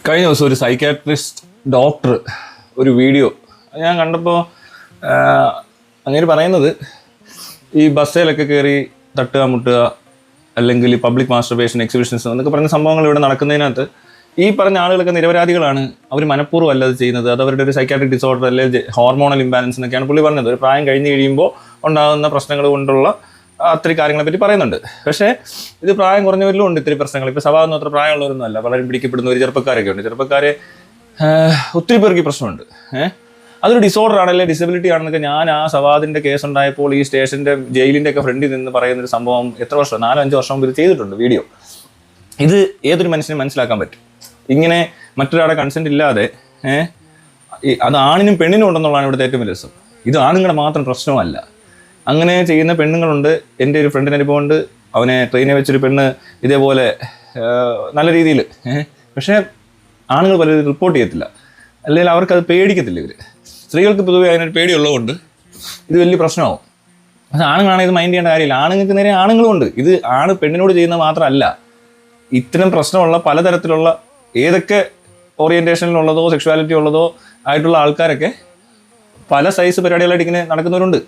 കഴിഞ്ഞ ദിവസം ഒരു സൈക്കാട്രിസ്റ്റ് ഡോക്ടർ ഒരു വീഡിയോ ഞാൻ കണ്ടപ്പോൾ അങ്ങനെ പറയുന്നത് ഈ ബസ്സിലൊക്കെ കയറി തട്ടുക മുട്ടുക അല്ലെങ്കിൽ പബ്ലിക് മാസ്റ്റർബേഷൻ എക്സിബിഷൻസ് എന്നൊക്കെ പറഞ്ഞ സംഭവങ്ങൾ ഇവിടെ നടക്കുന്നതിനകത്ത് ഈ പറഞ്ഞ ആളുകളൊക്കെ നിരപരാധികളാണ്, അവർ മനഃപൂർവ്വം അല്ല അത് ചെയ്യുന്നത്, അത് അവരുടെ ഒരു സൈക്കാട്രിക് ഡിസോർഡർ അല്ലെങ്കിൽ ഹോർമോണൽ ഇംബാലൻസ് എന്നൊക്കെയാണ് പുള്ളി പറഞ്ഞത്. ഒരു പ്രായം കഴിഞ്ഞ് കഴിയുമ്പോൾ ഉണ്ടാകുന്ന പ്രശ്നങ്ങൾ കൊണ്ടുള്ള അത്രയും കാര്യങ്ങളെ പറ്റി പറയുന്നുണ്ട്. പക്ഷേ ഇത് പ്രായം കുറഞ്ഞവരിലും ഉണ്ട് ഇത്തിരി പ്രശ്നങ്ങൾ. ഇപ്പോൾ സഭാവൊന്നും അത്ര പ്രായമുള്ളവരൊന്നും അല്ല, പലരും പിടിക്കപ്പെടുന്ന ഒരു ചെറുപ്പക്കാരൊക്കെ ഉണ്ട്. ചെറുപ്പക്കാരെ ഒത്തിരി പേർക്ക് ഈ പ്രശ്നമുണ്ട്. അതൊരു ഡിസോർഡർ ആണല്ലേ, ഡിസബിലിറ്റി ആണെന്നൊക്കെ ഞാൻ ആ സവാദിൻ്റെ കേസ് ഉണ്ടായപ്പോൾ ഈ സ്റ്റേഷൻ്റെ ജയിലിൻ്റെ ഒക്കെ ഫ്രണ്ടിൽ നിന്ന് പറയുന്നൊരു സംഭവം എത്ര വർഷം 4-5 വർഷം മുമ്പ് ഇത് ചെയ്തിട്ടുണ്ട് വീഡിയോ. ഇത് ഏതൊരു മനുഷ്യനും മനസ്സിലാക്കാൻ പറ്റും. ഇങ്ങനെ മറ്റൊരാളുടെ കൺസെൻറ്റ് ഇല്ലാതെ അത് ആണിനും പെണ്ണിനും ഉണ്ടെന്നുള്ളതാണ് ഇവിടുത്തെ ഏറ്റവും വലിയ രസം. ഇത് ആണുങ്ങളുടെ മാത്രം പ്രശ്നമല്ല, അങ്ങനെ ചെയ്യുന്ന പെണ്ണുങ്ങളുണ്ട്. എൻ്റെ ഒരു ഫ്രണ്ടിന് അനുഭവമുണ്ട്. അവനെ ട്രെയിനിൽ വെച്ചൊരു പെണ്ണ് ഇതേപോലെ നല്ല രീതിയിൽ പക്ഷേ ആണുങ്ങൾ പലരും റിപ്പോർട്ട് ചെയ്യത്തില്ല, അല്ലെങ്കിൽ അവർക്കത് പേടിക്കത്തില്ല. ഇവർ സ്ത്രീകൾക്ക് പൊതുവെ അതിനൊരു പേടിയുള്ളതുകൊണ്ട് ഇത് വലിയ പ്രശ്നമാവും. പക്ഷേ ആണുങ്ങളാണെങ്കിൽ ഇത് മൈൻഡ് ചെയ്യേണ്ട കാര്യമില്ല. ആണുങ്ങൾക്ക് നേരെ ആണുങ്ങളുമുണ്ട്. ഇത് ആണ് പെണ്ണിനോട് ചെയ്യുന്നത് മാത്രമല്ല, ഇത്തരം പ്രശ്നമുള്ള പലതരത്തിലുള്ള ഏതൊക്കെ ഓറിയൻറ്റേഷനിലുള്ളതോ സെക്ഷുവാലിറ്റി ഉള്ളതോ ആയിട്ടുള്ള ആൾക്കാരൊക്കെ പല സൈസ് പരിപാടികളായിട്ട് ഇങ്ങനെ നടക്കുന്നവരുണ്ട്.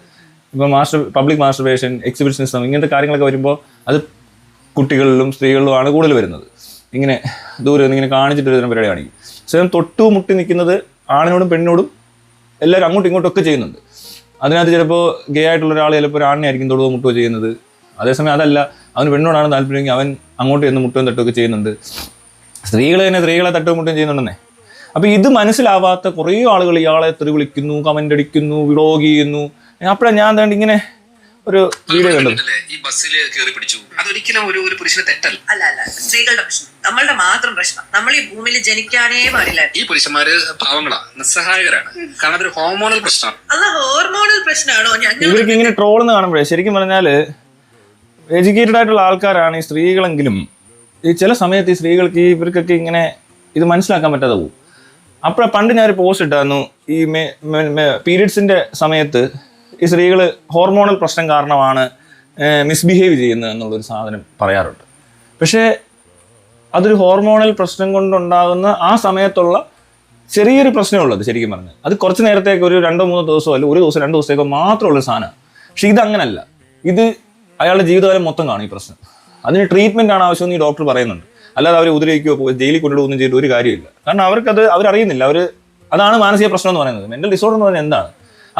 ഇപ്പോൾ പബ്ലിക് മാസ്റ്റർബേഷൻ എക്സിബിഷനിസം ഇങ്ങനത്തെ കാര്യങ്ങളൊക്കെ വരുമ്പോൾ അത് കുട്ടികളിലും സ്ത്രീകളിലുമാണ് കൂടുതൽ വരുന്നത്. ഇങ്ങനെ ദൂരെ നിന്ന് ഇങ്ങനെ കാണിച്ചിട്ട് വരുന്ന പരിപാടി കാണിക്കും. സ്വയം തൊട്ടു മുട്ടി നിൽക്കുന്നത് ആണിനോടും പെണ്ണിനോടും എല്ലാവരും അങ്ങോട്ടും ഇങ്ങോട്ടും ഒക്കെ ചെയ്യുന്നുണ്ട്. അതിനകത്ത് ചിലപ്പോൾ ഗേ ആയിട്ടുള്ള ഒരാൾ ചിലപ്പോൾ ഒരു ആണിനെ ആയിരിക്കും തൊടുകയോ മുട്ടുകയോ ചെയ്യുന്നത്. അതേസമയം അതല്ല, അവന് പെണ്ണോടാണ് താല്പര്യമെങ്കിൽ അവൻ അങ്ങോട്ട് ചെന്ന് മുട്ടുകയും തട്ടുകയൊക്കെ ചെയ്യുന്നുണ്ട്. സ്ത്രീകൾ തന്നെ സ്ത്രീകളെ തട്ടുകയും മുട്ടുകയും ചെയ്യുന്നുണ്ടെന്നേ. അപ്പോൾ ഇത് മനസ്സിലാവാത്ത കുറേ ആളുകൾ ഇയാളെ തെറി വിളിക്കുന്നു, കമൻ്റ് അടിക്കുന്നു, വ്ളോഗ് ചെയ്യുന്നു. അപ്പോഴാണ് ഞാൻ എന്താണ്ട് ഇങ്ങനെ ഒരു വീഡിയോ കണ്ടത്. ഈ ബസ്സിൽ കയറി പിടിച്ചു, അതൊരിക്കലും ഒരു പുരുഷന്റെ തെറ്റല്ല. അല്ല സ്ത്രീകളുടെ പ്രശ്നം, നമ്മളുടെ മാത്രം പ്രശ്നം. നമ്മൾ ഈ ഭൂമിയിൽ ജനിക്കാനേ പാടില്ല. ഈ പുരുഷന്മാര് പാവങ്ങളാ, നിസ്സഹായകരാണ്. കാരണം അതൊരു ഹോർമോണൽ പ്രശ്നമാണ്. അത് ഹോർമോണൽ പ്രശ്നമാണോ? ഇവർക്ക് ഇങ്ങനെ ട്രോളെന്ന് കാണുമ്പോഴേ ശരിക്കും പറഞ്ഞാൽ എഡ്യൂക്കേറ്റഡ് ആയിട്ടുള്ള ആൾക്കാരാണ് ഈ സ്ത്രീകളെങ്കിലും ഈ ചില സമയത്ത് ഈ സ്ത്രീകൾക്ക് ഇവർക്കൊക്കെ ഇങ്ങനെ ഇത് മനസ്സിലാക്കാൻ പറ്റാതെ പോകും. അപ്പോൾ പണ്ട് ഞാനൊരു പോസ്റ്റ് ഇട്ടായിരുന്നു, ഈ പീരിയഡ്സിൻ്റെ സമയത്ത് ഈ സ്ത്രീകൾ ഹോർമോണൽ പ്രശ്നം കാരണമാണ് മിസ്ബിഹേവ് ചെയ്യുന്നത് എന്നുള്ളൊരു സാധനം പറയാറുണ്ട്. പക്ഷേ അതൊരു ഹോർമോണൽ പ്രശ്നം കൊണ്ടുണ്ടാകുന്ന ആ സമയത്തുള്ള ചെറിയൊരു പ്രശ്നമുള്ളത് ശരിക്കും പറഞ്ഞാൽ അത് കുറച്ച് നേരത്തേക്ക് ഒരു 2-3 ദിവസമോ അല്ലെങ്കിൽ 1 ദിവസം 2 ദിവസത്തേക്കോ മാത്രമുള്ളൊരു സാധനമാണ്. പക്ഷേ ഇതങ്ങനല്ല. ഇത് അയാളുടെ ജീവിതകാലം മൊത്തം കാണും ഈ പ്രശ്നം. അതിന് ട്രീറ്റ്മെൻ്റ് ആണ് ആവശ്യമെന്ന് ഈ ഡോക്ടർ പറയുന്നുണ്ട്. അല്ലാതെ അവർ ഉപദ്രവിക്കുകയോ ജയിലിൽ കൊണ്ടുപോകുകയൊന്നും ചെയ്തിട്ട് ഒരു കാര്യമില്ല. കാരണം അവരറിയുന്നില്ല. അതാണ് മാനസിക പ്രശ്നം എന്ന് പറയുന്നത്. മെൻ്റൽ ഡിസോർഡർ എന്ന് പറഞ്ഞാൽ എന്താണ്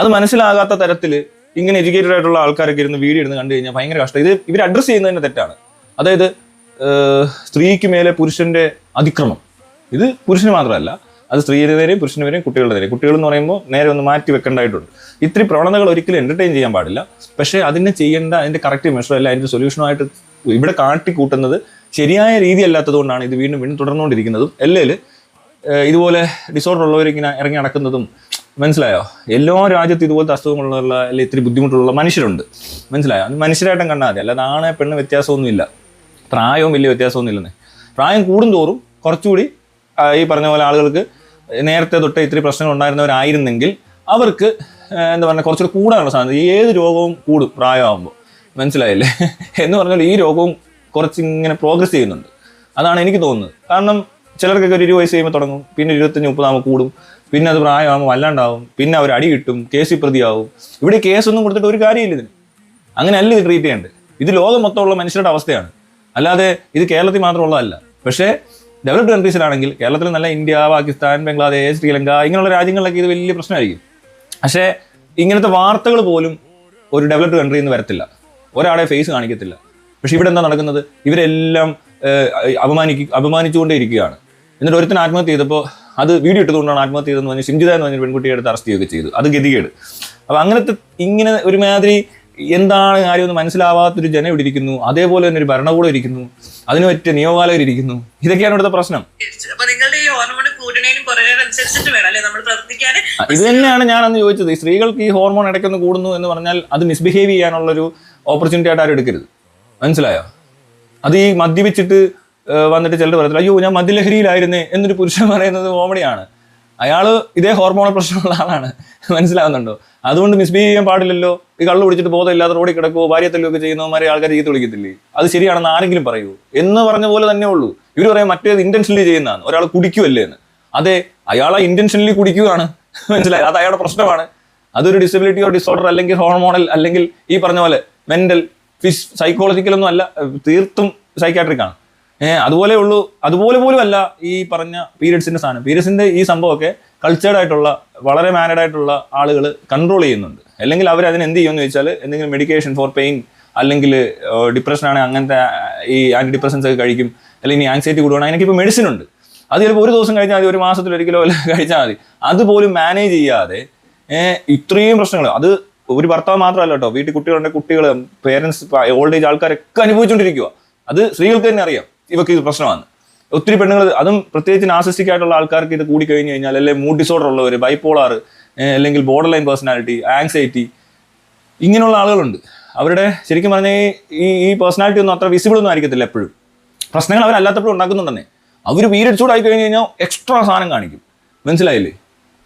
അത് മനസ്സിലാകാത്ത തരത്തിൽ ഇങ്ങനെ എഡ്യൂക്കേറ്റഡ് ആയിട്ടുള്ള ആൾക്കാരൊക്കെ ഇരുന്ന് വീഡിയോ ഇരുന്ന് കണ്ടു കഴിഞ്ഞാൽ ഭയങ്കര കഷ്ടം. ഇവർ അഡ്രസ്സ് ചെയ്യുന്നതിൻ്റെ തെറ്റാണ്. അതായത് സ്ത്രീക്ക് മേലെ പുരുഷൻ്റെ അതിക്രമം, ഇത് പുരുഷന് മാത്രമല്ല, അത് സ്ത്രീയുടെ നേരെയും പുരുഷന് നേരെയും കുട്ടികളുടെ നേരെയും. കുട്ടികളെന്ന് പറയുമ്പോൾ നേരെ ഒന്ന് മാറ്റി വെക്കേണ്ടതായിട്ടുണ്ട്. ഇത്തിരി പ്രവണതകൾ ഒരിക്കലും എൻ്റർടൈൻ ചെയ്യാൻ പാടില്ല. പക്ഷേ അതിനെ ചെയ്യേണ്ട അതിൻ്റെ കറക്റ്റ് മെഷർ അല്ല, അതിൻ്റെ സൊല്യൂഷനായിട്ട് ഇവിടെ കാട്ടിക്കൂട്ടുന്നത് ശരിയായ രീതി അല്ലാത്തത് കൊണ്ടാണ് ഇത് വീണ്ടും വീണ്ടും തുടർന്നുകൊണ്ടിരിക്കുന്നതും. അല്ലെങ്കിൽ ഇതുപോലെ ഡിസോർഡർ ഉള്ളവരിങ്ങനെ ഇറങ്ങി നടക്കുന്നതും. മനസ്സിലായോ? എല്ലാ രാജ്യത്തും ഇതുപോലത്തെ അസുഖങ്ങളുള്ള അല്ലെങ്കിൽ ഇത്തിരി ബുദ്ധിമുട്ടുള്ള മനുഷ്യരുണ്ട്. മനസ്സിലായോ? അത് മനുഷ്യരായിട്ടും കണ്ടാൽ മതി, അല്ലാതെ ആണെ പെണ്ണ് വ്യത്യാസമൊന്നുമില്ല, പ്രായവും വലിയ വ്യത്യാസമൊന്നും ഇല്ലെന്നേ. പ്രായം കൂടുന്തോറും കുറച്ചുകൂടി ഈ പറഞ്ഞ പോലെ ആളുകൾക്ക് നേരത്തെ തൊട്ടേ ഇത്തിരി പ്രശ്നങ്ങൾ ഉണ്ടായിരുന്നവരായിരുന്നെങ്കിൽ അവർക്ക് എന്താ പറയുക കുറച്ചുകൂടി കൂടാനുള്ള സാധ്യത. ഏത് രോഗവും കൂടും പ്രായമാകുമ്പോൾ, മനസ്സിലായില്ലേ? എന്ന് പറഞ്ഞാൽ ഈ രോഗവും കുറച്ച് ഇങ്ങനെ പ്രോഗ്രസ് ചെയ്യുന്നുണ്ട്. അതാണ് എനിക്ക് തോന്നുന്നത്. കാരണം ചിലർക്കൊക്കെ ഒരു 20 വയസ്സ് കഴിയുമ്പോൾ തുടങ്ങും, പിന്നെ 25-30 ആകുമ്പോൾ കൂടും, പിന്നെ അത് പ്രായമാകുമ്പോൾ വല്ലാണ്ടാവും, പിന്നെ അവർ അടി കിട്ടും, കേസിൽ പ്രതിയാവും. ഇവിടെ കേസൊന്നും കൊടുത്തിട്ട് ഒരു കാര്യമില്ല ഇതിന്. അങ്ങനെയല്ല ഇത് ട്രീറ്റ് ചെയ്യേണ്ടത്. ഇത് ലോകം മൊത്തമുള്ള മനുഷ്യരുടെ അവസ്ഥയാണ്, അല്ലാതെ ഇത് കേരളത്തിൽ മാത്രമുള്ളതല്ല. പക്ഷേ ഡെവലപ്ഡ് കൺട്രീസിലാണെങ്കിൽ, കേരളത്തിൽ നല്ല ഇന്ത്യ, പാകിസ്ഥാൻ, ബംഗ്ലാദേശ്, ശ്രീലങ്ക ഇങ്ങനെയുള്ള രാജ്യങ്ങളിലൊക്കെ ഇത് വലിയ പ്രശ്നമായിരിക്കും. പക്ഷേ ഇങ്ങനത്തെ വാർത്തകൾ പോലും ഒരു ഡെവലപ്ഡ് കൺട്രിയിൽ നിന്ന് വരത്തില്ല, ഒരാളെ ഫേസ് കാണിക്കത്തില്ല. പക്ഷെ ഇവിടെ എന്താ നടക്കുന്നത്? ഇവരെല്ലാം അപമാനിച്ചുകൊണ്ടേ ഇരിക്കുകയാണ്. എന്നിട്ട് ഒരുത്തിന് ആത്മഹത്യ ചെയ്തപ്പോൾ അത് വീഡിയോ ഇട്ടതുകൊണ്ടാണ് ആത്മഹത്യ ചെയ്തതെന്ന് പറഞ്ഞ് സിംജിത എന്ന് പറഞ്ഞ പെൺകുട്ടിയെ എടുത്ത് അറസ്റ്റ് ചെയ്യുകയൊക്കെ ചെയ്തു. അത് ഗതികേട്. അപ്പോൾ അങ്ങനത്തെ ഇങ്ങനെ ഒരുമാതിരി എന്താണ് കാര്യമൊന്നും മനസ്സിലാവാത്തൊരു ജനം ഇവിടെ ഇരിക്കുന്നു. അതേപോലെ തന്നെ ഒരു ഭരണകൂടം ഇരിക്കുന്നു, അതിന് പറ്റിയ നിയമപാലകർ ഇരിക്കുന്നു. ഇതൊക്കെയാണ് ഇവിടുത്തെ പ്രശ്നം. ഇത് തന്നെയാണ് ഞാൻ അന്ന് ചോദിച്ചത്. ഈ സ്ത്രീകൾക്ക് ഈ ഹോർമോൺ ഇടയ്ക്കൊന്ന് കൂടുന്നു എന്ന് പറഞ്ഞാൽ അത് മിസ്ബിഹേവ് ചെയ്യാനുള്ളൊരു ഓപ്പർച്യൂണിറ്റി ആയിട്ട് ആരും എടുക്കരുത്. മനസ്സിലായോ? അത് ഈ മദ്യപിച്ചിട്ട് വന്നിട്ട് ചിലർ പറയത്തില്ല, അയ്യോ ഞാൻ മദ്യലഹരിയിലായിരുന്നേ എന്നൊരു പുരുഷൻ പറയുന്നത് കോമഡിയാണ്. അയാൾ ഇതേ ഹോർമോണൽ പ്രശ്നമുള്ള ആളാണ്. മനസ്സിലാവുന്നുണ്ടോ? അതുകൊണ്ട് മിസ്ബിഹേവ് ചെയ്യാൻ പാടില്ലല്ലോ. ഈ കള്ളു കുടിച്ചിട്ട് ബോധമില്ലാതെ റോഡിൽ കിടക്കുമോ ഭാര്യത്തല്ലൊക്കെ ചെയ്യുന്നവന്മാരെ ആൾക്കാർ ചീത്ത വിളിക്കത്തില്ലേ? അത് ശരിയാണെന്ന് ആരെങ്കിലും പറയൂ എന്ന് പറഞ്ഞ പോലെ തന്നെ ഉള്ളൂ. ഇവർ പറയാം മറ്റേത് ഇന്റൻഷനലി ചെയ്യുന്നതാണ്, ഒരാൾ കുടിക്കുമല്ലേ എന്ന്. അതെ, അയാളെ ഇന്റൻഷനലി കുടിക്കുകയാണ്. മനസ്സിലായി? അത് അയാളുടെ പ്രശ്നമാണ്. അതൊരു ഡിസബിലിറ്റി ഓർ ഡിസോർഡർ അല്ലെങ്കിൽ ഹോർമോണൽ അല്ലെങ്കിൽ ഈ പറഞ്ഞ പോലെ മെന്റൽ സൈക്കോളജിക്കൽ ഒന്നും അല്ല, തീർത്തും സൈക്കാട്രിക് ആണ്. അതുപോലെ ഉള്ളൂ. അതുപോലെ പോലും അല്ല ഈ പറഞ്ഞ പീരിയഡ്സിന്റെ സാധനം. പീരിയഡ്സിന്റെ ഈ സംഭവമൊക്കെ കൾച്ചേർഡ് ആയിട്ടുള്ള വളരെ മാനേഡ് ആയിട്ടുള്ള ആളുകൾ കൺട്രോൾ ചെയ്യുന്നുണ്ട്. അല്ലെങ്കിൽ അവർ അതിന് എന്ത് ചെയ്യുമെന്ന് ചോദിച്ചാൽ എന്തെങ്കിലും മെഡിക്കേഷൻ ഫോർ പെയിൻ അല്ലെങ്കിൽ ഡിപ്രഷൻ ആണെങ്കിൽ അങ്ങനത്തെ ഈ ആന്റി ഡിപ്രഷൻസ് ഒക്കെ കഴിക്കും. അല്ലെങ്കിൽ ആങ്സൈറ്റി കൂടുകയാണ്, അതിനൊക്കെ ഇപ്പോൾ മെഡിസിൻ ഉണ്ട്. അത് ചിലപ്പോൾ ഒരു ദിവസം കഴിഞ്ഞാൽ മതി, ഒരു മാസത്തിൽ ഒരിക്കലോ കഴിച്ചാൽ മതി. അതുപോലും മാനേജ് ചെയ്യാതെ ഇത്രയും പ്രശ്നങ്ങൾ. അത് ഒരു ഭർത്താവ് മാത്രമല്ല കേട്ടോ, വീട്ടിൽ കുട്ടികളുണ്ടെങ്കിൽ കുട്ടികൾ, പേരൻസ്, ഓൾഡ് ഏജ് ആൾക്കാരൊക്കെ അനുഭവിച്ചുകൊണ്ടിരിക്കുക. അത് സ്ത്രീകൾക്ക് തന്നെ അറിയാം ഇവർക്ക് ഇത് പ്രശ്നമാണ്. ഒത്തിരി പെണ്ണുങ്ങൾ, അതും പ്രത്യേകിച്ച് നാർസിസ്റ്റിക് ആയിട്ടുള്ള ആൾക്കാർക്ക് ഇത് കൂടി കഴിഞ്ഞ് കഴിഞ്ഞാൽ, അല്ലെങ്കിൽ മൂഡ് ഡിസോർഡർ ഉള്ളവർ, ബൈപ്പോളാർ, അല്ലെങ്കിൽ ബോർഡർ ലൈൻ പേഴ്സണാലിറ്റി, ആങ്സൈറ്റി, ഇങ്ങനെയുള്ള ആളുകളുണ്ട്. അവരുടെ ശരിക്കും പറഞ്ഞാൽ ഈ പേഴ്സണാലിറ്റി ഒന്നും അത്ര വിസിബിൾ ഒന്നും ആയിരിക്കത്തില്ല. എപ്പോഴും പ്രശ്നങ്ങൾ അവരല്ലാത്തപ്പോഴും ഉണ്ടാക്കുന്നുണ്ടെന്നേ. അവർ പീരിയഡ് ചൂടായി കഴിഞ്ഞ് കഴിഞ്ഞാൽ എക്സ്ട്രാ സാധനം കാണിക്കും. മനസ്സിലായില്ലേ?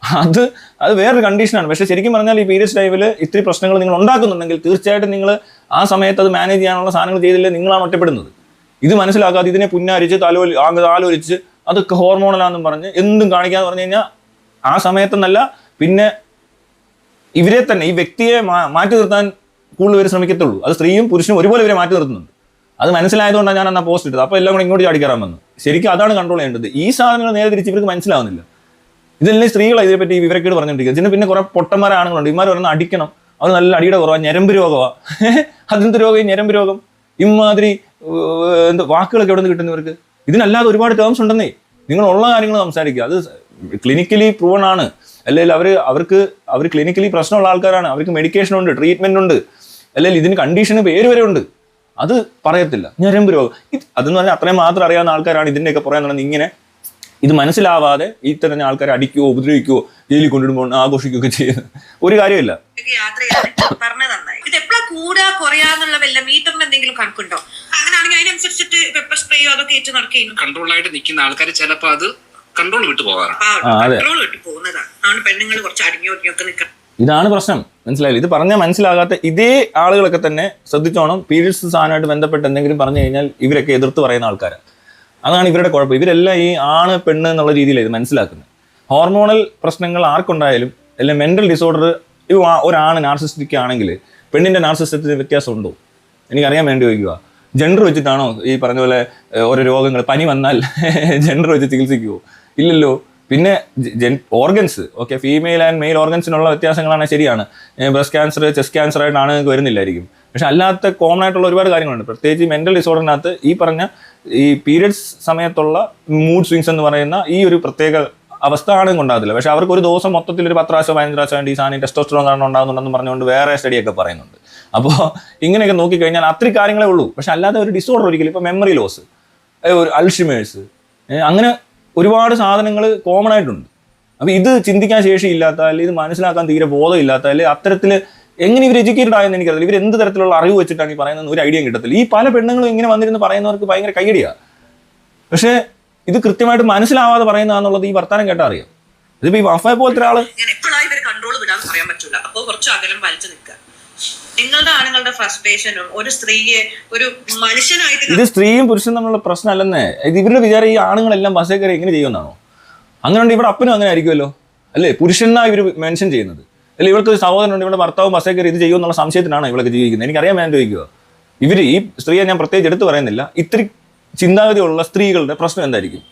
അത് വേറൊരു കണ്ടീഷനാണ്. പക്ഷേ ശരിക്കും പറഞ്ഞാൽ ഈ പീരിയഡ്സ് ടൈമിൽ ഇത്തിരി പ്രശ്നങ്ങൾ നിങ്ങൾ ഉണ്ടാക്കുന്നുണ്ടെങ്കിൽ തീർച്ചയായിട്ടും നിങ്ങൾ ആ സമയത്ത് അത് മാനേജ് ചെയ്യാനുള്ള സാധനങ്ങൾ ചെയ്തില്ലേ നിങ്ങളാണ് ഒറ്റപ്പെടുന്നത്. ഇത് മനസ്സിലാക്കാതെ ഇതിനെ പുന്നാരിച്ച് ആലോചിച്ച് അതൊക്കെ ഹോർമോണലാണെന്നും പറഞ്ഞ് എന്തും കാണിക്കാന്ന് പറഞ്ഞു കഴിഞ്ഞാൽ ആ സമയത്തെന്നല്ല, പിന്നെ ഇവരെ തന്നെ ഈ വ്യക്തിയെ മാറ്റി നിർത്താൻ കൂടുതൽ പേര് ശ്രമിക്കത്തുള്ളൂ. അത് സ്ത്രീയും പുരുഷനും ഒരുപോലെ ഇവരെ മാറ്റി നിർത്തുന്നുണ്ട്. അത് മനസ്സിലായതുകൊണ്ടാണ് ഞാൻ അന്ന് പോസ്റ്റ് ഇട്ടത്. അപ്പോൾ എല്ലാം കൂടെ ഇങ്ങോട്ട് ചാടിക്കറാൻ വന്നു. ശരിക്കും അതാണ് കൺട്രോൾ ചെയ്യേണ്ടത്. ഈ സാധനങ്ങൾ നേരെ തിരിച്ച് ഇവർക്ക് മനസ്സിലാവുന്നില്ല. ഇതെല്ലാം സ്ത്രീകളെ ഇതിനെപ്പറ്റി വിവരക്കേട് പറഞ്ഞുകൊണ്ടിരിക്കുക. ഇതിന് പിന്നെ കുറെ പൊട്ടന്മാരെ ആണുങ്ങളുണ്ട്. ഇമാർ പറഞ്ഞാൽ അടിക്കണം, അവർ നല്ല അടിയുടെ കുറവാണ്, ഞരമ്പ് രോഗമാണ്. അതെന്ത് രോഗം? ഞരമ്പ് രോഗം. ഇമാതിരി വാക്കുകളൊക്കെ എവിടെ നിന്ന് കിട്ടുന്നവർക്ക്? ഇതിനല്ലാതെ ഒരുപാട് ടേംസ് ഉണ്ടെന്നേ. നിങ്ങളുള്ള കാര്യങ്ങൾ സംസാരിക്കുക. അത് ക്ലിനിക്കലി പ്രൂവൺ ആണ്. അല്ലെങ്കിൽ അവർ ക്ലിനിക്കലി പ്രശ്നമുള്ള ആൾക്കാരാണ്. അവർക്ക് മെഡിക്കേഷൻ ഉണ്ട്, ട്രീറ്റ്മെന്റ് ഉണ്ട്, അല്ലെങ്കിൽ ഇതിന് കണ്ടീഷന് പേര് വരെ ഉണ്ട്. അത് പറയത്തില്ല. ഞരമ്പ് രോഗം അതെന്ന് പറഞ്ഞാൽ അത്രയും മാത്രം അറിയാവുന്ന ആൾക്കാരാണ് ഇതിൻ്റെയൊക്കെ പറയാൻ തുടങ്ങി. ഇങ്ങനെ ഇത് മനസ്സിലാവാതെ ഈ തന്നെ ആൾക്കാരെ അടിക്കുകയോ ഉപദ്രവിക്കുകയോ ജയിലിൽ കൊണ്ടിടുമ്പോൾ ആഘോഷിക്കുകയൊക്കെ ചെയ്യുന്നത് ഒരു കാര്യമില്ല. യാത്ര പറഞ്ഞത് നന്നായി. ഇത് എപ്പോഴാ കൂടാ കുറയാന്നുള്ള വല്ല മീറ്ററിന് എന്തെങ്കിലും കണക്കുണ്ടോ? അങ്ങനെയാണെങ്കിൽ അതിനനുസരിച്ചിട്ട് പെപ്പർ സ്പ്രേയോ അതൊക്കെ ഏറ്റു നടക്കുകയും കൺട്രോളായിട്ട് നിൽക്കുന്ന ആൾക്കാർ ചിലപ്പോൾ അത് കൺട്രോൾ വിട്ടു പോകാറുണ്ട്. കൺട്രോൾ വിട്ടു പോകുന്നതാണ്. ആണ് പെണ്ണുങ്ങൾ കുറച്ച് അടങ്ങി ഒതുങ്ങിയൊക്കെ നിൽക്കണം. ഇതാണ് പ്രശ്നം. മനസ്സിലായില്ല? ഇത് പറഞ്ഞാൽ മനസ്സിലാകാത്ത ഇതേ ആളുകളൊക്കെ തന്നെ ശ്രദ്ധിച്ചോണം. പീരിയഡ്സ് സാധനമായിട്ട് ബന്ധപ്പെട്ട് എന്തെങ്കിലും പറഞ്ഞു കഴിഞ്ഞാൽ ഇവരൊക്കെ എതിർത്ത് പറയുന്ന ആൾക്കാരാണ്. അതാണ് ഇവരുടെ കുഴപ്പം. ഇവരെല്ലാം ഈ ആണ് പെണ്ണ് എന്നുള്ള രീതിയിലാണ് ഇത് മനസ്സിലാക്കുന്നത്. ഹോർമോണൽ പ്രശ്നങ്ങൾ ആർക്കുണ്ടായാലും അല്ലെങ്കിൽ മെന്റൽ ഡിസോർഡർ, ഒരാണ് നാർസിസ്റ്റിക് ആണെങ്കിൽ പെണ്ണിന്റെ നാർസിസത്തിന് വ്യത്യാസമുണ്ടോ? എനിക്കറിയാൻ വേണ്ടി ചോദിക്കുക. ജെൻഡർ വെച്ചിട്ടാണോ ഈ പറഞ്ഞ പോലെ ഓരോ രോഗങ്ങൾ, പനി വന്നാൽ ജെൻഡർ വെച്ച് ചികിത്സിക്കുമോ? ഇല്ലല്ലോ. പിന്നെ organs, okay, female and male ഓർഗൻസിനുള്ള വ്യത്യാസങ്ങളാണ്, ശരിയാണ്. ബ്രസ്റ്റ് ക്യാൻസർ, ചെസ്റ്റ് ക്യാൻസർ ആയിട്ടാണ് വരുന്നില്ലായിരിക്കും. പക്ഷെ അല്ലാത്ത കോമൺ ആയിട്ടുള്ള ഒരുപാട് കാര്യങ്ങളുണ്ട്. പ്രത്യേകിച്ച് മെന്റൽ ഡിസോർഡറിനകത്ത് ഈ പറഞ്ഞ ഈ പീരിയഡ്സ് സമയത്തുള്ള മൂഡ് സ്വിങ്സ് എന്ന് പറയുന്ന ഈ ഒരു പ്രത്യേക അവസ്ഥ ആണെങ്കിൽ ഉണ്ടാകത്തില്ല. പക്ഷെ അവർക്ക് ഒരു ദിവസം മൊത്തത്തിൽ ഒരു 10 പ്രാവശ്യം 15 പ്രാവശ്യം ഈ സാധനം ടെസ്റ്റോസ്റ്ററോൺ കാരണം ഉണ്ടാകുന്നുണ്ടെന്ന് പറഞ്ഞുകൊണ്ട് വേറെ സ്റ്റഡിയൊക്കെ പറയുന്നുണ്ട്. അപ്പോൾ ഇങ്ങനെയൊക്കെ നോക്കിക്കഴിഞ്ഞാൽ അത്രയും കാര്യങ്ങളേ ഉള്ളൂ. പക്ഷെ അല്ലാതെ ഒരു ഡിസോർഡർ ഒരിക്കലും ഇപ്പോൾ മെമ്മറി ലോസ്, ഒരു അൾഷിമേഴ്സ്, അങ്ങനെ ഒരുപാട് സാധനങ്ങൾ കോമൺ ആയിട്ടുണ്ട്. അപ്പോൾ ഇത് ചിന്തിക്കാൻ ശേഷിയില്ലാത്ത, അല്ലെങ്കിൽ ഇത് മനസ്സിലാക്കാൻ തീരെ ബോധമില്ലാത്ത, അല്ലെങ്കിൽ അത്തരത്തിൽ എങ്ങനെ ഇവർ എഡ്യൂക്കേറ്റഡ് ആയെന്ന് എനിക്കറിയില്ല. ഇവർ എന്ത് തരത്തിലുള്ള അറിവ് വെച്ചിട്ടാണ് ഈ പറയുന്നത് ഒരു ഐഡിയയും കിട്ടത്തില്ല. ഈ പല പെണ്ണുങ്ങളും ഇങ്ങനെ വന്നിരുന്ന് പറയുന്നവർക്ക് ഭയങ്കര കൈയടിയാണ്. പക്ഷേ ഇത് കൃത്യമായിട്ട് മനസ്സിലാവാതെ പറയുന്നതാണെന്നുള്ളത് ഈ വർത്താനം കേട്ടാൽ അറിയാം. ഇതിപ്പോൾ ഈ വഫയെ പോലത്തെ ഒരാൾ എപ്പോഴാണ് ഇവർ കൺട്രോൾ വിടാൻ പറയാൻ പറ്റില്ല. അപ്പോൾ കുറച്ച് അകലം വലിച്ചു നിൽക്കുക. നിങ്ങളുടെ ആണുങ്ങളുടെ ഫ്രസ്ട്രേഷനും ഒരു സ്ത്രീയെ ഒരു മനുഷ്യനായിട്ട്, ഇത് സ്ത്രീയും പുരുഷനും തമ്മിലുള്ള പ്രശ്നമല്ലെന്നേ. ഇത് ഇവരുടെ വിചാരം ഈ ആണുങ്ങളെല്ലാം ബസ്സേ കയറി ഇങ്ങനെ ചെയ്യുന്നതാണോ? അങ്ങനെ ഉണ്ട്. ഇവിടെ അപ്പനും അങ്ങനെ ആയിരിക്കുമല്ലോ അല്ലേ? പുരുഷനാ ഇവർ മെൻഷൻ ചെയ്യുന്നത്. അല്ലെ ഇവർക്ക് ഒരു സഹോദരനുണ്ട്, ഇവിടെ ഭർത്താവും ബസ്സേ കയറി ഇത് ചെയ്യുമെന്നുള്ള സംശയത്തിനാണ് ഇവളൊക്കെ ജീവിക്കുന്നത്. എനിക്കറിയാൻ വേണ്ടി ചോദിക്കുക. ഇവർ ഈ സ്ത്രീയെ ഞാൻ പ്രത്യേകിച്ച് എടുത്ത് പറയുന്നില്ല. ഇത്തിരി ചിന്താഗതിയുള്ള സ്ത്രീകളുടെ പ്രശ്നം എന്തായിരിക്കും?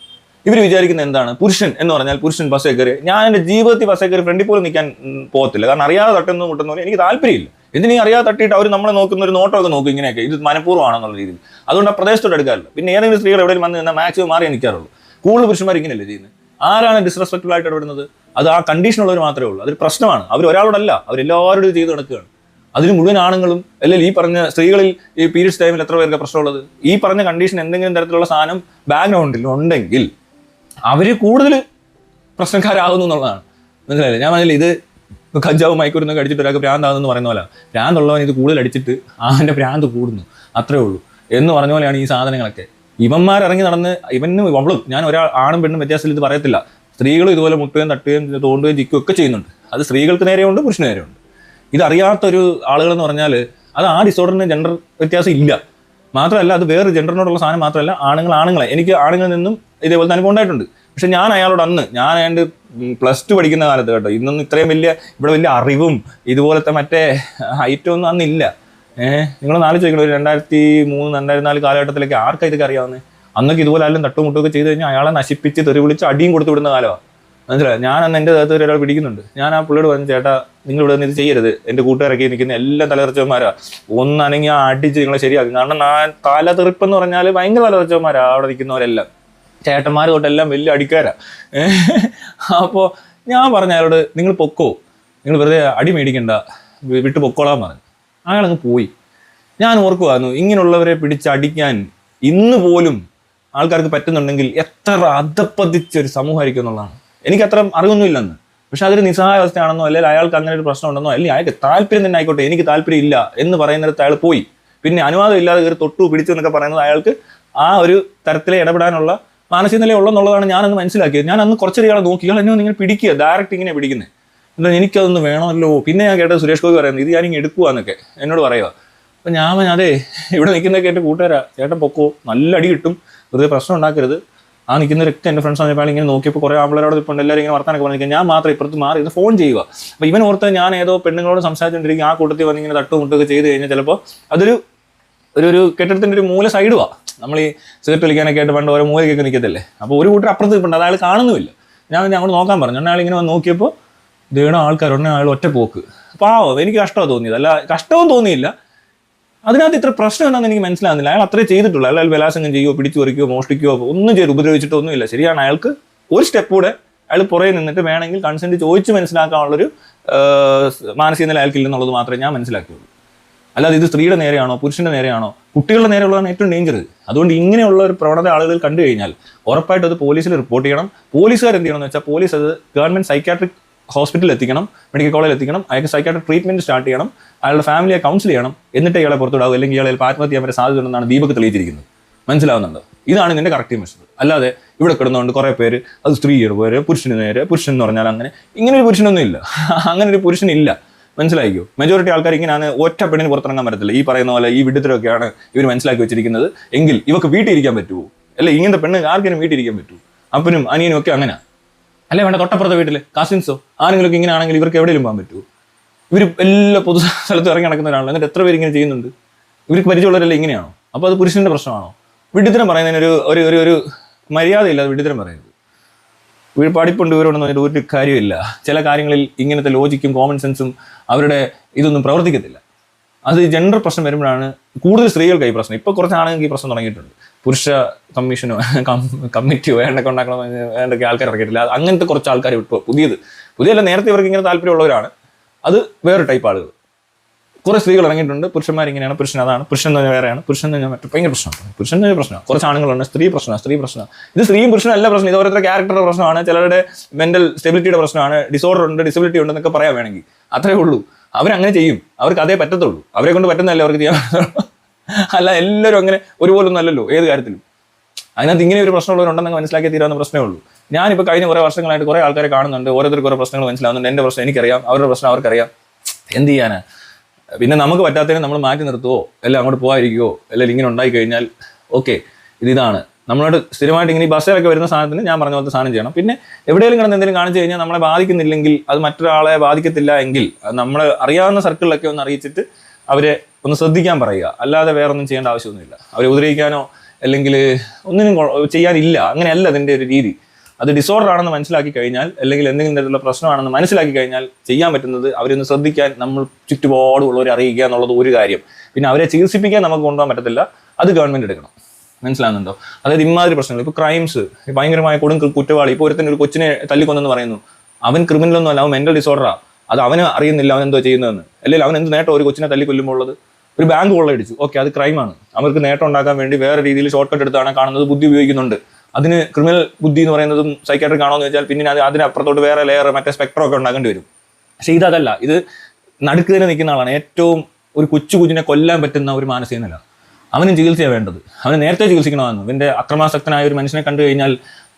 ഇവർ വിചാരിക്കുന്നത് എന്താണ്? പുരുഷൻ എന്ന് പറഞ്ഞാൽ പുരുഷൻ ബസ്സേ കയറി, ഞാൻ എൻ്റെ ജീവിതത്തിൽ ബസ്സേ കയറി ഫ്രണ്ടിൽ പോലും നിൽക്കാൻ പോകത്തില്ല. കാരണം അറിയാതെ തട്ടുന്നു മുട്ടുന്ന പോലെ എനിക്ക് താല്പര്യമില്ല. എന്തിനീ അറിയാതെ തട്ടിയിട്ട് അവർ നമ്മളെ നോക്കുന്ന ഒരു നോട്ടമൊക്കെ നോക്കും, ഇങ്ങനെയൊക്കെ ഇത് മനഃപൂർവ്വമാണെന്നുള്ള രീതിയിൽ. അതുകൊണ്ട് ആ പ്രദേശത്തോട് എടുക്കാറില്ല. പിന്നെ ഏതെങ്കിലും സ്ത്രീകൾ എവിടെയും വന്ന് നിന്നാൽ മാക്സിമം മാറി നിൽക്കാറുള്ളൂ. കൂടുതൽ പുരുഷന്മാർ ഇങ്ങനെയല്ലേ ചെയ്യുന്നത്? ആരാണ് ഡിസ്റെസ്പെക്റ്റബിൾ ആയിട്ട് ഇടപെടുന്നത്? അത് ആ കണ്ടീഷനുള്ളവർ മാത്രമേ ഉള്ളൂ. അതൊരു പ്രശ്നമാണ്. അവർ ഒരാളോടല്ല, അവരെല്ലാവരോടും ചെയ്ത് നടക്കുകയാണ്. അതിന് മുഴുവൻ ആണുങ്ങളും, അല്ലെങ്കിൽ ഈ പറഞ്ഞ സ്ത്രീകളിൽ ഈ പീരിയഡ്സ് ടൈമിൽ എത്ര പേർക്ക് പ്രശ്നമുള്ളത്? ഈ പറഞ്ഞ കണ്ടീഷൻ എന്തെങ്കിലും തരത്തിലുള്ള സാധനം ബാക്ക്ഗ്രൗണ്ടിൽ ഉണ്ടെങ്കിൽ അവർ കൂടുതൽ പ്രശ്നക്കാരാകുന്നു എന്നുള്ളതാണ്. മനസ്സിലായില്ലേ? ഞാൻ പറഞ്ഞില്ല, ഇത് കഞ്ചാവ് മയക്കൂരുന്നൊക്കെ അടിച്ചിട്ട് ഒരാൾക്ക് ഭ്രാന്താകുന്നു പറയുന്ന പോലെ, ഭ്രാന്തുള്ളവൻ ഇത് കൂടുതൽ അടിച്ചിട്ട് അവൻ്റെ ഭ്രാന്ത് കൂടുന്നു, അത്രേ ഉള്ളൂ എന്ന് പറഞ്ഞ പോലെയാണ് ഈ സാധനങ്ങളൊക്കെ. ഇവന്മാരിറങ്ങി നടന്ന് ഇവനും അവളും, ഞാൻ ഒരാൾ ആണും പെണ്ണും വ്യത്യാസത്തിൽ ഇത് പറയത്തില്ല. സ്ത്രീകളും ഇതുപോലെ മുട്ടുകയും തട്ടുകയും തോണ്ടുകയും ചിക്കുകയും ഒക്കെ ചെയ്യുന്നുണ്ട്. അത് സ്ത്രീകൾക്ക് നേരെയുണ്ട്, പുരുഷന് നേരെയുണ്ട്. ഇതറിയാത്തൊരു ആളുകളെന്ന് പറഞ്ഞാൽ അത് ആ ഡിസോർഡറിന് ജെൻഡർ വ്യത്യാസം ഇല്ല. മാത്രമല്ല അത് വേറെ ജെൻഡറിനോടുള്ള സാധനം മാത്രമല്ല, ആണുങ്ങളെ എനിക്ക് ആണുങ്ങളിൽ നിന്നും ഇതേപോലെ അനുഭവം ഉണ്ടായിട്ടുണ്ട്. പക്ഷെ ഞാൻ അയാളോട് ഞാൻ ഏതാണ്ട് +2 പഠിക്കുന്ന കാലത്ത് കേട്ടോ, ഇന്നൊന്നും ഇത്രയും ഇവിടെ വലിയ അറിവും ഇതുപോലത്തെ മറ്റേ ഹൈറ്റും ഒന്നും അന്നില്ല. നിങ്ങളൊന്ന് ആലോചിക്കണം, ഒരു 2003, 2004 കാലഘട്ടത്തിലേക്ക് ആർക്കാ ഇതൊക്കെ അറിയാവുന്നത്? അന്നൊക്കെ ഇതുപോലെ ആരും തട്ടുമുട്ടൊക്കെ ചെയ്ത് കഴിഞ്ഞാൽ അയാളെ നശിപ്പിച്ച് തെറി വിളിച്ച് അടിയും കൊടുത്തു വിടുന്ന കാലമാണ്. മനസ്സിലായി? ഞാൻ അന്ന് എൻ്റെ ദേഹത്ത് ഒരാൾ പിടിക്കുന്നുണ്ട്. ഞാൻ ആ പുള്ളിയോട് പറഞ്ഞു, ചേട്ടാ നിങ്ങൾ ഇവിടെ നിന്ന് ഇത് ചെയ്യരുത്, എൻ്റെ കൂട്ടുകാരൊക്കെ നിൽക്കുന്ന എല്ലാ തലതെറിച്ചവന്മാരാ, ഒന്നനങ്ങി അടിച്ച് നിങ്ങളെ ശരിയാക്കും. കാരണം തലതെറിപ്പെന്ന് പറഞ്ഞാൽ ഭയങ്കര തലതെറിച്ചവന്മാരാ അവിടെ നിൽക്കുന്നവരെല്ലാം, ചേട്ടന്മാർ തൊട്ടെല്ലാം വലിയ അടിക്കാരാ. അപ്പോൾ ഞാൻ പറഞ്ഞ അയാളോട്, നിങ്ങൾ പൊക്കോ, നിങ്ങൾ വെറുതെ അടി മേടിക്കണ്ട, വിട്ട് പൊക്കോളാൻ പറഞ്ഞു. അയാളങ്ങ് പോയി. ഞാൻ ഓർക്കുമായിരുന്നു, ഇങ്ങനെയുള്ളവരെ പിടിച്ചടിക്കാൻ ഇന്ന് പോലും ആൾക്കാർക്ക് പറ്റുന്നുണ്ടെങ്കിൽ എത്ര അധപ്പതിച്ചൊരു സമൂഹമായിരിക്കും എന്നുള്ളതാണ്. എനിക്ക് അത്ര അറിവൊന്നുമില്ലെന്ന്, പക്ഷെ അതൊരു നിസ്സഹായാവസ്ഥയാണെന്നോ, അല്ലെങ്കിൽ അയാൾക്ക് അങ്ങനെ ഒരു പ്രശ്നം ഉണ്ടെന്നോ, അല്ലെങ്കിൽ അയാൾക്ക് താല്പര്യം തന്നെ ആയിക്കോട്ടെ, എനിക്ക് താല്പര്യം ഇല്ല എന്ന് പറയുന്നിടത്ത് അയാൾ പോയി. പിന്നെ അനുവാദം ഇല്ലാതെ കയറി തൊട്ടു പിടിച്ചു എന്നൊക്കെ പറയുന്നത് അയാൾക്ക് ആ ഒരു തരത്തിലെ ഇടപെടാനുള്ള മാനസിക നില ഉള്ളെന്നുള്ളതാണ് ഞാനന്ന് മനസ്സിലാക്കിയത്. ഞാൻ അന്ന് കുറച്ചൊരു ഇയാളെ നോക്കി, ഇയാൾ എന്നെ ഇങ്ങനെ പിടിക്കുക, ഡയറക്റ്റ് ഇങ്ങനെ പിടിക്കുന്നത്. എന്താ എനിക്കതൊന്ന് വേണമല്ലോ. പിന്നെ ഞാൻ കേട്ടത് സുരേഷ് ഗോപി പറയുന്നത്, ഇത് ഞാനിങ്ങനെ എടുക്കുവാന്നൊക്കെ എന്നോട് പറയുക. അപ്പം ഞാൻ അതെ, ഇവിടെ നിൽക്കുന്നതൊക്കെ എൻ്റെ കൂട്ടുകാരാ, ചേട്ടൻ പൊക്കോ, നല്ല അടി കിട്ടും, വെറുതെ പ്രശ്നം ഉണ്ടാക്കരുത്. ആ നിൽക്കുന്നവരൊക്കെ എൻ്റെ ഫ്രണ്ട്സ് ആയപ്പോൾ ഇങ്ങനെ നോക്കിയപ്പോൾ കുറേ ആമ്പിളരോട് ഇപ്പോൾ എല്ലാവരും ഇങ്ങനെ വർത്താനൊക്കെ പറഞ്ഞിരിക്കുക, ഞാൻ മാത്രം ഇപ്പുറത്ത് മാറി ഇത് ഫോൺ ചെയ്യുക. അപ്പോൾ ഇവൻ ഓർത്ത് ഞാൻ ഏതോ പെണ്ണുങ്ങളോട് സംസാരിച്ചുകൊണ്ടിരിക്കും, ആ കൂട്ടത്തിൽ വന്ന് ഇങ്ങനെ തട്ടുമുട്ടൊക്കെ ചെയ്ത് കഴിഞ്ഞാൽ ചിലപ്പോൾ അതൊരു ഒരു കെട്ടിടത്തിൻ്റെ ഒരു മൂല സൈഡുവാ. നമ്മൾ ഈ സിഗരറ്റ് വലിക്കാനൊക്കെ ആയിട്ട് പണ്ട് ഓരോ മൂലയൊക്കെ നിൽക്കത്തില്ലേ, അപ്പോൾ ഒരു കൂട്ടർ അപ്പുറത്ത് നിൽപ്പുണ്ട്, അയാൾ കാണുന്നുമില്ല. ഞാൻ അങ്ങോട്ട് നോക്കാൻ പറഞ്ഞു. അയാൾ ഇങ്ങനെ വന്ന് നോക്കിയപ്പോൾ ഇതേണോ ആൾക്കാരുണ്ടെ അയാൾ ഒറ്റ പോക്ക്. പാവം, എനിക്ക് കഷ്ടമാണ് തോന്നിയത്, അല്ല കഷ്ടവും തോന്നിയില്ല. അതിനകത്ത് ഇത്ര പ്രശ്നം എന്താണെന്ന് എനിക്ക് മനസ്സിലാകുന്നില്ല. അയാൾ അത്രേ ചെയ്തിട്ടുള്ളൂ. അയാൾ ബലാത്സംഗം ചെയ്യുമോ, പിടിച്ചു പറിക്കുകയോ, മോഷ്ടിക്കുകയോ ഒന്നും ചെയ്ത് ഉപദ്രവിച്ചിട്ടോ ഒന്നുമില്ല. ശരിയാണ്, അയാൾക്ക് ഒരു സ്റ്റെപ്പ് കൂടെ അയാൾ പുറകെ നിന്നിട്ട് വേണമെങ്കിൽ കൺസെന്റ് ചോദിച്ച് മനസ്സിലാക്കാനുള്ളൊരു മാനസിക നില അയാൾക്കില്ലെന്നുള്ളത് മാത്രമേ ഞാൻ മനസ്സിലാക്കിയുള്ളൂ. അല്ലാതെ ഇത് സ്ത്രീയുടെ നേരെയാണോ, പുരുഷന്റെ നേരെയാണോ, കുട്ടികളുടെ നേരെയുള്ളതാണ് ഏറ്റവും ഡേഞ്ചർ. അതുകൊണ്ട് ഇങ്ങനെയുള്ള ഒരു പ്രവണത ആളുകൾ കണ്ടു കഴിഞ്ഞാൽ ഉറപ്പായിട്ട് അത് പോലീസിൽ റിപ്പോർട്ട് ചെയ്യണം. പോലീസുകാർ എന്ത് ചെയ്യണമെന്ന് വെച്ചാൽ, പോലീസ് അത് ഗവൺമെന്റ് സൈക്യാട്രിക് ഹോസ്പിറ്റലിൽ എത്തിക്കണം, മെഡിക്കൽ കോളേജിൽ എത്തിക്കണം, അയാൾക്ക് സൈക്യാട്രിക് ട്രീറ്റ്മെന്റ് സ്റ്റാർട്ട് ചെയ്യണം, അയാളുടെ ഫാമിലിയെ കൗൺസിൽ ചെയ്യണം, എന്നിട്ട് ഇയാളെ പുറത്തുവിടാവും, അല്ലെങ്കിൽ ഇയാളെ ആത്മഹത്യ ചെയ്യാൻ വരെ സാധ്യത ഉണ്ടെന്നാണ് ദീപക് തെളിയിച്ചിരിക്കുന്നത്. മനസ്സിലാവുന്നുണ്ടോ? ഇതാണ് ഇതിന്റെ കറക്റ്റ് മെഷർ. അല്ലാതെ ഇവിടെ കിടന്നുകൊണ്ട് കുറെ പേര് അത് സ്ത്രീയുടെ പേര്, പുരുഷന് നേരെ, പുരുഷൻ എന്ന് പറഞ്ഞാൽ ഇങ്ങനെ ഒരു പുരുഷനൊന്നും ഇല്ല, അങ്ങനെ ഒരു പുരുഷനില്ല. മനസ്സിലാക്കിയോ? മെജോറിറ്റി ആൾക്കാർ ഇങ്ങനെയാണ്, ഒറ്റ പെണ്ണിന് പുറത്തിറങ്ങാൻ പറ്റത്തില്ല. ഈ പറയുന്ന പോലെ ഈ വിഡിത്തരമൊക്കെയാണ് ഇവർ മനസ്സിലാക്കി വെച്ചിരിക്കുന്നത്. എങ്കിൽ ഇവർക്ക് വീട്ടിൽ ഇരിക്കാൻ പറ്റുമോ? അല്ലെ, ഇങ്ങനത്തെ പെണ്ണ് ആർക്കും വീട്ടിൽ ഇരിക്കാൻ പറ്റുമോ? അപ്പനും അനിയനും ഒക്കെ അങ്ങനെ അല്ലെ, വേണ്ട തൊട്ടപ്പുറത്തെ വീട്ടിലെ കസിൻസോ ആരെങ്കിലും ഒക്കെ ഇങ്ങനെ ആണെങ്കിൽ ഇവർക്ക് എവിടെയും പോകാൻ പറ്റുമോ? ഇവർ എല്ലാ പൊതു സ്ഥലത്ത് ഇറങ്ങി നടക്കുന്നവരാണല്ലോ. എന്നിട്ട് എത്ര പേര് ഇങ്ങനെ ചെയ്യുന്നുണ്ട്? ഇവർക്ക് പരിചയമുള്ളവരല്ലേ ഇങ്ങനെയാണോ? അപ്പോൾ അത് പുരുഷന്റെ പ്രശ്നമാണോ? വിഡിത്തരം പറയുന്നതിന് ഒരു മര്യാദയില്ല. വിഡിത്തരം പറയുന്നത് പഠിപ്പുണ്ട്, ഇവരുണ്ടെന്ന് പറഞ്ഞിട്ട് ഒരു കാര്യമില്ല. ചില കാര്യങ്ങളിൽ ഇങ്ങനത്തെ ലോജിക്കും കോമൺ സെൻസും അവരുടെ ഇതൊന്നും പ്രവർത്തിക്കത്തില്ല. അത് ജെൻഡർ പ്രശ്നം വരുമ്പോഴാണ് കൂടുതൽ സ്ത്രീകൾക്ക് ഈ പ്രശ്നം. ഇപ്പോൾ കുറച്ച് ആണെങ്കിൽ ഈ പ്രശ്നം തുടങ്ങിയിട്ടുണ്ട്. പുരുഷ കമ്മീഷനോ കമ്മിറ്റിയോ വേണ്ടൊക്കെ ഉണ്ടാക്കണം, വേണ്ടൊക്കെ ആൾക്കാർ ഇറക്കിയിട്ടില്ല. അങ്ങനത്തെ കുറച്ച് ആൾക്കാർ ഇപ്പോൾ പുതിയല്ല, നേരത്തെ ഇവർക്ക് ഇങ്ങനെ താല്പര്യമുള്ളവരാണ്. അത് വേറെ ടൈപ്പ് ആളുകൾ. കുറേ സ്ത്രീകൾ ഇറങ്ങിയിട്ടുണ്ട്. പുരുഷന്മാർ ഇങ്ങനെയാണ്, പുരുഷൻ അതാണ്, പുരുഷൻ എന്ന് വേറെയാണ്, പുരുഷൻ എന്ന് മറ്റു ഭയങ്കര പ്രശ്നമാണ്. പുരുഷൻ്റെ പ്രശ്നം കുറച്ച് ആണുങ്ങളുണ്ട്, സ്ത്രീ പ്രശ്നം. ഇത് സ്ത്രീയും പുരുഷനും അല്ല പ്രശ്നം, ഇത് ഓരോരുത്തരുടെ ക്യാരക്ടറുടെ പ്രശ്നമാണ്, ചിലരുടെ മെന്റൽ സ്റ്റെബിലിറ്റിയുടെ പ്രശ്നമാണ്, ഡിസോർഡർ ഉണ്ട്, ഡിസബിലിറ്റി ഉണ്ട് എന്നൊക്കെ പറയാൻ വേണമെങ്കിൽ. അത്രേ ഉള്ളൂ. അവരങ്ങനെ ചെയ്യും, അവർക്ക് അതേ പറ്റത്തുള്ളൂ. അവരെ കൊണ്ട് പറ്റുന്നതല്ലേ അവർക്ക് ചെയ്യാൻ പറ്റത്തുള്ളൂ. അല്ല എല്ലാവരും അങ്ങനെ ഒരുപോലൊന്നും അല്ലല്ലോ ഏത് കാര്യത്തിലും. അതിനകത്ത് ഇങ്ങനെ ഒരു പ്രശ്നമുള്ളവരുണ്ടെന്ന് മനസ്സിലാക്കി തീരാവുന്ന പ്രശ്നമേ ഉള്ളൂ. ഞാനിപ്പോൾ കഴിഞ്ഞ കുറേ വർഷങ്ങളായിട്ട് കുറേ ആൾക്കാരെ കാണുന്നുണ്ട്, ഓരോരുത്തർക്ക് കുറേ പ്രശ്നങ്ങൾ മനസ്സിലാവുന്നുണ്ട്. എൻ്റെ പ്രശ്നം എനിക്കറിയാം, അവരുടെ പ്രശ്നം അവർക്കറിയാം. എന്ത് ചെയ്യാനാ? പിന്നെ നമുക്ക് പറ്റാത്തതിനെ നമ്മൾ മാറ്റി നിർത്തുവോ, എല്ലാം അങ്ങോട്ട് പോകാതിരിക്കുവോ, അല്ലെങ്കിൽ ഇങ്ങനെ ഉണ്ടായി കഴിഞ്ഞാൽ ഓക്കെ ഇതാണ് നമ്മളോട് സ്ഥിരമായിട്ട് ഇങ്ങനെ ഈ ബസ്സിലൊക്കെ വരുന്ന സാധനത്തിന് ഞാൻ പറഞ്ഞ പോലത്തെ സാധനം ചെയ്യണം. പിന്നെ എവിടെയെങ്കിലും കിടന്ന് എന്തെങ്കിലും കാണിച്ചു കഴിഞ്ഞാൽ നമ്മളെ ബാധിക്കുന്നില്ലെങ്കിൽ, അത് മറ്റൊരാളെ ബാധിക്കത്തില്ല എങ്കിൽ നമ്മൾ അറിയാവുന്ന സർക്കിളിലൊക്കെ ഒന്ന് അറിയിച്ചിട്ട് അവരെ ഒന്ന് ശ്രദ്ധിക്കാൻ പറയുക. അല്ലാതെ വേറെ ഒന്നും ചെയ്യേണ്ട ആവശ്യമൊന്നുമില്ല. അവരെ ഉപദ്രവിക്കാനോ അല്ലെങ്കിൽ ഒന്നിനും ചെയ്യാനില്ല. അങ്ങനെയല്ല അതിൻ്റെ ഒരു രീതി. അത് ഡിസോർഡർ ആണെന്ന് മനസ്സിലാക്കി കഴിഞ്ഞാൽ, അല്ലെങ്കിൽ എന്തെങ്കിലും തരത്തിലുള്ള പ്രശ്നമാണെന്ന് മനസ്സിലാക്കി കഴിഞ്ഞാൽ ചെയ്യാൻ പറ്റുന്നത് അവരൊന്ന് ശ്രദ്ധിക്കാൻ, നമ്മൾ ചുറ്റുപാടുള്ളവരെ അറിയിക്കുക എന്നുള്ളത് ഒരു കാര്യം. പിന്നെ അവരെ ചികിത്സിപ്പിക്കാൻ നമുക്ക് കൊണ്ടുപോകാൻ പറ്റത്തില്ല, അത് ഗവൺമെന്റ് എടുക്കണം. മനസ്സിലാകുന്നുണ്ടോ? അതായത് ഇമാതിരി പ്രശ്നങ്ങൾ, ഇപ്പോൾ ക്രൈംസ്, ഭയങ്കരമായ കുറ്റവാളി, ഇപ്പോൾ ഒരുത്തന്നെ ഒരു കൊച്ചിനെ തല്ലിക്കൊന്നെന്ന് പറയുന്നു, അവൻ ക്രിമിനലൊന്നും അല്ല, അവൻ മെന്റൽ ഡിസോർഡറാണ്. അത് അവന് അറിയുന്നില്ല അവൻ എന്തോ ചെയ്യുന്നതെന്ന്. അല്ലെങ്കിൽ അവൻ എന്ത് നേട്ടം ഒരു കൊച്ചിനെ തല്ലിക്കൊല്ലുമ്പോൾ ഉള്ളത്? ഒരു ബാങ്ക് കൊള്ളയടിച്ചു, ഓക്കെ, അത് ക്രൈമാണ്. അവർക്ക് നേട്ടം ഉണ്ടാക്കാൻ വേണ്ടി വേറെ രീതിയിൽ ഷോർട്ട് കട്ട് എടുത്താണ് കാണുന്നത്, ബുദ്ധി ഉപയോഗിക്കുന്നുണ്ട്. അതിന് ക്രിമിനൽ ബുദ്ധി എന്ന് പറയുന്നതും സൈക്കാട്രിക് ആണോ എന്ന് വെച്ചാൽ പിന്നെ അതിനപ്പുറത്തോട്ട് വേറെ ലെയർ മറ്റേ സ്പെക്ട്രം ഒക്കെ ഉണ്ടാക്കേണ്ടി വരും. പക്ഷേ ഇതല്ല, ഇത് നടുക്ക് തന്നെ നിൽക്കുന്ന ആളാണ്. ഏറ്റവും ഒരു കുഞ്ഞിനെ കൊല്ലാൻ പറ്റുന്ന ഒരു മാനസിക നില. അവനും ചികിത്സയാണ് വേണ്ടത്. അവന് നേരത്തെ ചികിത്സിക്കണമെന്ന്. ഇവൻ്റെ അക്രമാസക്തനായ ഒരു മനുഷ്യനെ കണ്ടു കഴിഞ്ഞാൽ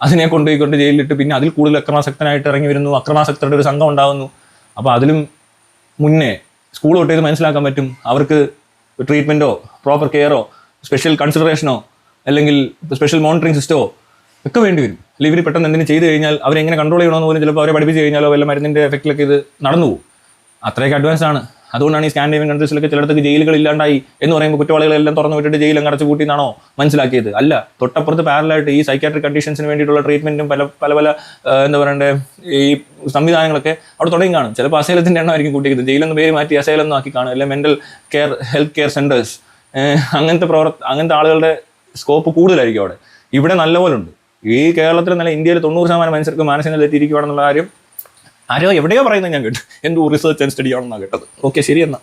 അതിനെ കൊണ്ടുപോയിക്കൊണ്ട് ജയിലിലിട്ട് പിന്നെ അതിൽ കൂടുതൽ അക്രമാസക്തനായിട്ട് ഇറങ്ങി വരുന്നു, അക്രമാസക്തരുടെ ഒരു സംഘം ഉണ്ടാകുന്നു. അപ്പോൾ അതിലും മുന്നേ സ്കൂൾ തൊട്ട് ഇത് മനസ്സിലാക്കാൻ പറ്റും, അവർക്ക് ട്രീറ്റ്മെൻറ്റോ പ്രോപ്പർ കെയറോ സ്പെഷ്യൽ കൺസിഡറേഷനോ അല്ലെങ്കിൽ സ്പെഷ്യൽ മോണിറ്ററിംഗ് സിസ്റ്റമോ ഒക്കെ വേണ്ടി വരും. അല്ലെങ്കിൽ ഇവർ പെട്ടെന്ന് എന്തെങ്കിലും ചെയ്ത് കഴിഞ്ഞാൽ അവരെങ്ങനെ കൺട്രോൾ ചെയ്യണമെന്ന് പോലും ചിലപ്പോൾ അവരെ പഠിപ്പിച്ച് കഴിഞ്ഞാലോ വല്ല മരുന്നിൻ്റെ എഫക്റ്റിലൊക്കെ ഇത് നടന്നു പോകും. അത്രയൊക്കെ അഡ്വാൻസ് ആണ്. അതുകൊണ്ടാണ് ഈ സ്കാൻഡിനേവിയൻ കൺട്രീസിലൊക്കെ ചിലയിടത്തേക്ക് ജയിലുകൾ ഇല്ലാണ്ടായി എന്ന് പറയുമ്പോൾ കുറ്റവാളികളെല്ലാം തുറന്നു വിട്ടിട്ട് ജയിലും അടച്ചു കൂട്ടി എന്നാണോ മനസ്സിലാക്കിയത്? അല്ല, തൊട്ടപ്പുറത്ത് പാരലായിട്ട് ഈ സൈക്കാട്രിക് കണ്ടീഷൻസിന് വേണ്ടിയിട്ടുള്ള ട്രീറ്റ്മെൻറ്റും പല എന്താ പറയണ്ടേ ഈ സംവിധാനങ്ങളൊക്കെ അവിടെ തുടങ്ങി കാണും. ചിലപ്പോൾ അസൈലത്തിൻ്റെ എണ്ണമായിരിക്കും കൂട്ടിയത്, ജയിലെന്ന് പേര് മാറ്റി അസൈലം ആക്കി കാണും, അല്ലെങ്കിൽ mental care health care centres, അങ്ങനത്തെ ആളുകളുടെ സ്കോപ്പ് കൂടുതലായിരിക്കും അവിടെ. ഇവിടെ നല്ലപോലെ ഉണ്ട്. ഈ കേരളത്തിൽ നല്ല ഇന്ത്യയിൽ 90% മനുഷ്യർക്ക് മാനസിക തെറ്റിയിരിക്കുകയാണെന്നുള്ള കാര്യം ആരോ എവിടെയോ പറയുന്നത് ഞാൻ കേട്ടു. എന്തോ റിസർച്ച് ആൻഡ് സ്റ്റഡി ആണെന്നാണ് കേട്ടത്. ഓക്കെ, ശരി എന്നാൽ.